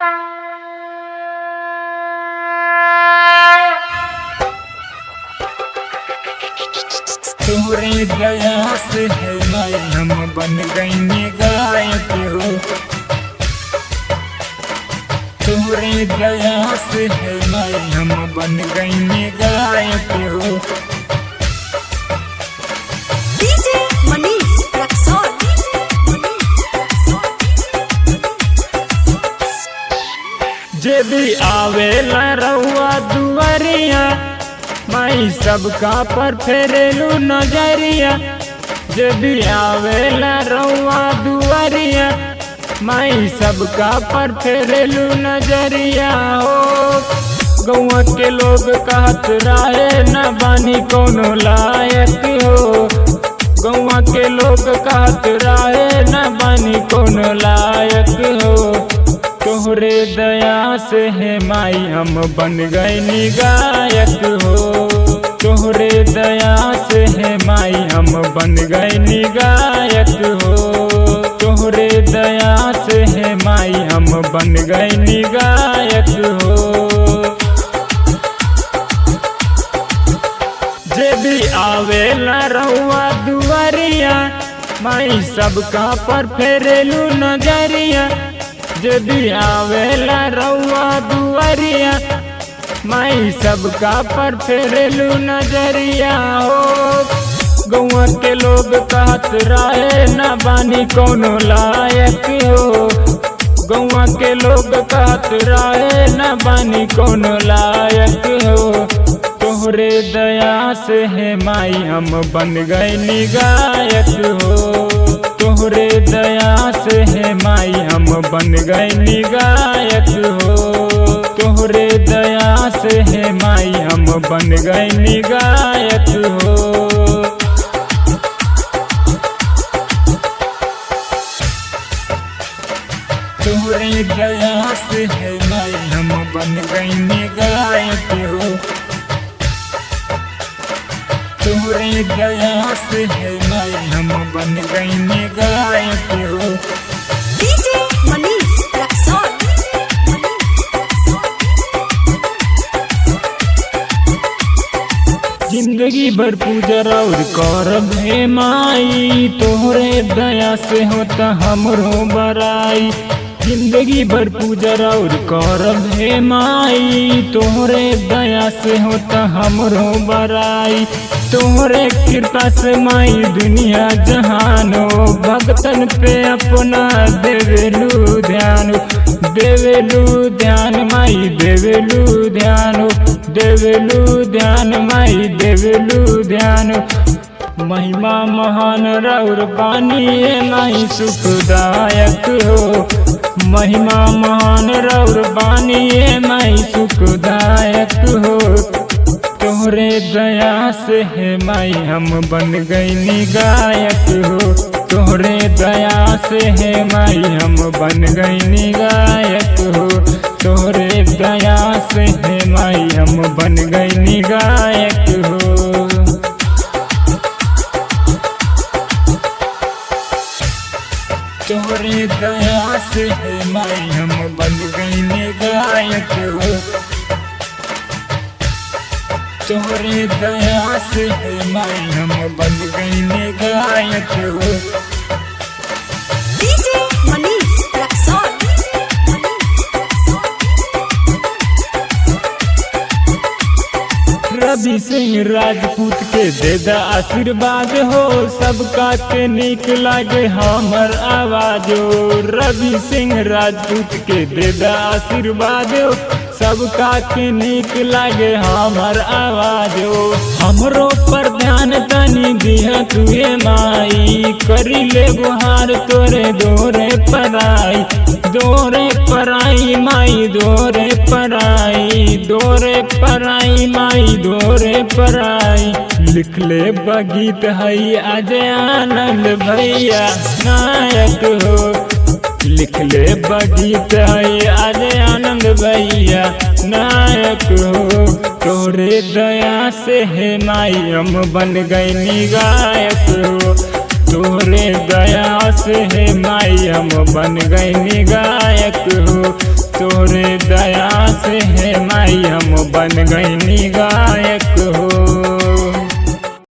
तोरे दया से है माय हम बन गए गायक हो। तोरे दया से है माय हम बन गए गायक हो। DJ Manish Raksol। जे भी आवेला रउआ दुआरिया माई सबका पर फेरेलू नजरिया। जे भी आवेला रउआ दुआरिया माई सबका पर फेरेलू नजरिया हो। गौआ के लोग कहत रहे न बानी कोनो लायक हो। गौआ के लोग कहत रहे न बानी कोनो लायक हो। तोहरे दया से है माई हम बन गए गायक हो। तोहरे दया से है माई हम बन गए गायक हो। तोहरे दया से है माई हम बन गए गायक हो। जे भी आवेला रउआ दुआरिया माई सबका पर फेरेलू नजरिया। जे भी आवेला रउआ दुआरिया माई सबका पर फेरेलू नजरिया हो। गौआ के लोग कहत रहे न बानी कोनो लायक हो। गौआ के लोग कहत रहे न बानी कोनो लायक हो। तोहरे दया से है माई हम बन गए गायक हो। तोहरे दया से है माई हम बन गए गायक हो। तोहरे दया से है माई हम बन गए गायक हो। तोहरे दया से है माई हम बन गए गायक हो। तोहरे दया से है माई हम बन गए गायक हो। DJ Manish Raksol। जिंदगी भर पूजा और करब हे माई। तोहरे दया से होता हमरो बड़ाई। जिंदगी भर पूजा और करब हे माई। तोहरे दया से होता हमरो बड़ाई। तोहरे कृपा से माई दुनिया जहानो भगतन पे अपना देवेलू ध्यान। देवेलू ध्यान माई देवेलू ध्यान। देवेलू ध्यान माई देवेलू ध्यान। महिमा महान रौर बानी माई सुखदायक हो। महिमा महान रौर बानी माई सुखदायक हो। तोहरे दया से है माई हम बन गए गायक हो। तोहरे दया से है माई हम बन गए गायक हो। तोहरे दया से है माई हम बन गए गायक हो। तोहरे दया से है माई हम बन गए गायक हो। तोहरे दया से है माई हम बन गए गायक हो। DJ Manish Raksol। Ravi Singh Rajput के देदा आशीर्वाद हो। सबका के नीक लागे हमर आवाज हो। रवि सिंह राजपूत के देदा आशीर्वाद हो। सबका के नीक लागे हमर आवाज हो। हमरो पर ध्यान तनी दिया तुए माई। करी ले गुहार तोरे दोरे पराई। दोरे पराई माई दोरे पराई। दोरे पराई माई दोरे पराई। लिख ले बगीत हई आज आनंद भैया नायक हो। लिख ले बगीत हई आज आनंद भैया नायक हो। तोरे दया से है माई हम बन गए गायक हो। तोरे दया से है माई हम बन गए गायक हो। तो से है माई हम बन गईनी गायक